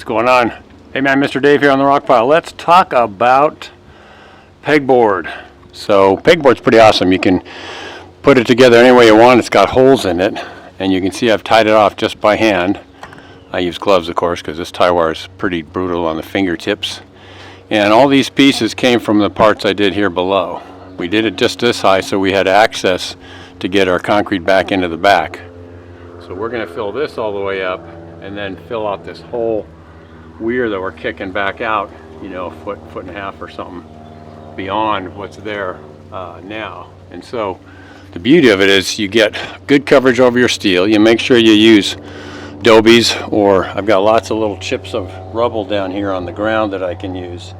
What's going on? Hey man, Mr. Dave here on the rock pile. Let's talk about pegboard. So pegboard's pretty awesome. You can put it together any way you want. It's got holes in it, and you can see I've tied it off just by hand. I use gloves, of course, because this tie wire is pretty brutal on the fingertips. And all these pieces came from the parts I did here below. We did it just this high so we had access to get our concrete back into the back. So we're going to fill this all the way up and then fill out this whole weir that we're kicking back out, you know, foot and a half or something beyond what's there now. And so the beauty of it is you get good coverage over your steel. You make sure you use dobies, or I've got lots of little chips of rubble down here on the ground that I can use.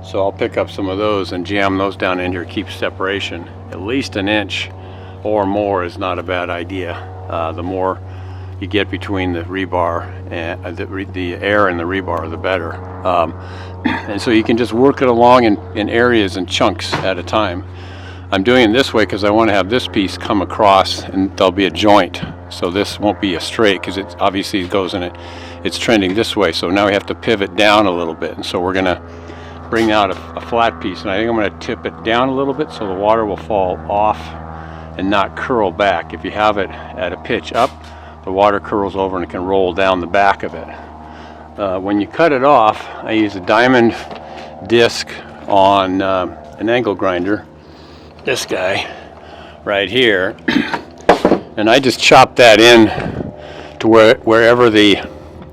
So I'll pick up some of those and jam those down in here, keep separation. At least an inch or more is not a bad idea. The more you get between the rebar and the air and the rebar, the better. And so you can just work it along in areas and chunks at a time. I'm doing it this way because I want to have this piece come across and there'll be a joint. So this won't be a straight because it obviously goes in it. It's trending this way. So now we have to pivot down a little bit. And so we're going to bring out a flat piece. And I think I'm going to tip it down a little bit so the water will fall off and not curl back. If you have it at a pitch up, the water curls over and it can roll down the back of it. When you cut it off, I use a diamond disc on an angle grinder, this guy right here, and I just chop that in to wherever the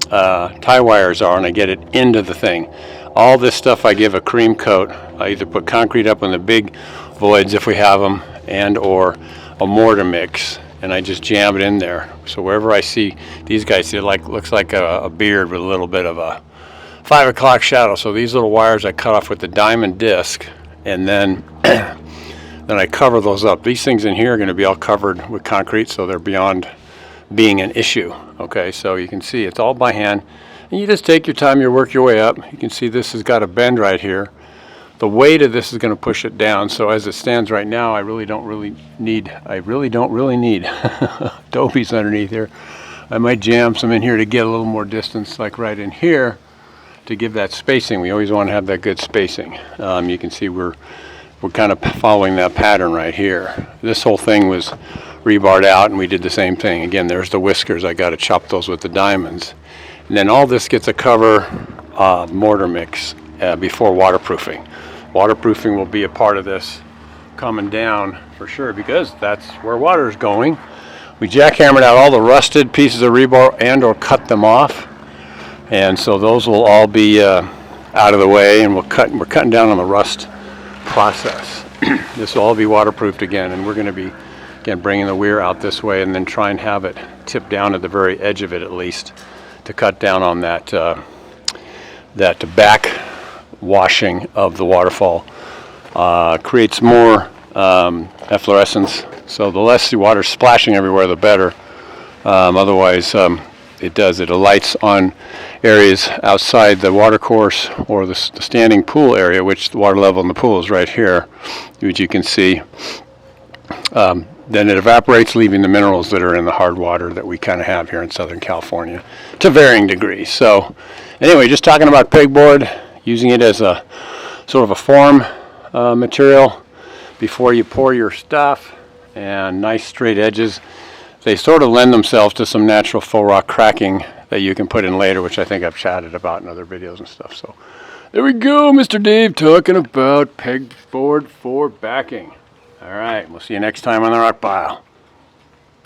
tie wires are, and I get it into the thing. All this stuff I give a cream coat. I either put concrete up in the big voids if we have them, and or a mortar mix, and I just jam it in there. So wherever I see these guys, it looks like a beard with a little bit of a 5 o'clock shadow. So these little wires I cut off with the diamond disc, and then I cover those up. These things in here are going to be all covered with concrete, so they're beyond being an issue. Okay, so you can see it's all by hand, and you just take your time, you work your way up. You can see this has got a bend right here. The weight of this is going to push it down. So as it stands right now, I really don't need dobies underneath here. I might jam some in here to get a little more distance, like right in here, to give that spacing. We always want to have that good spacing. You can see we're kind of following that pattern right here. This whole thing was rebarred out, and we did the same thing. Again, there's the whiskers. I got to chop those with the diamonds. And then all this gets a cover mortar mix before waterproofing. Waterproofing will be a part of this coming down for sure, because that's where water is going. We jackhammered out all the rusted pieces of rebar and or cut them off, and so those will all be out of the way, and we're cutting down on the rust process. This will all be waterproofed again, and we're going to be again bringing the weir out this way, and then try and have it tip down at the very edge of it at least to cut down on that back washing of the waterfall. Creates more efflorescence, so the less the water splashing everywhere, the better. Otherwise, it alights on areas outside the water course or the standing pool area, which the water level in the pool is right here, which you can see. Then it evaporates, leaving the minerals that are in the hard water that we kind of have here in Southern California to varying degrees. So anyway, just talking about pegboard, using it as a sort of a form material before you pour your stuff, and nice straight edges. They sort of lend themselves to some natural faux rock cracking that you can put in later, which I think I've chatted about in other videos and stuff. So there we go, Mr. Dave talking about pegboard for backing. All right, we'll see you next time on the rock pile.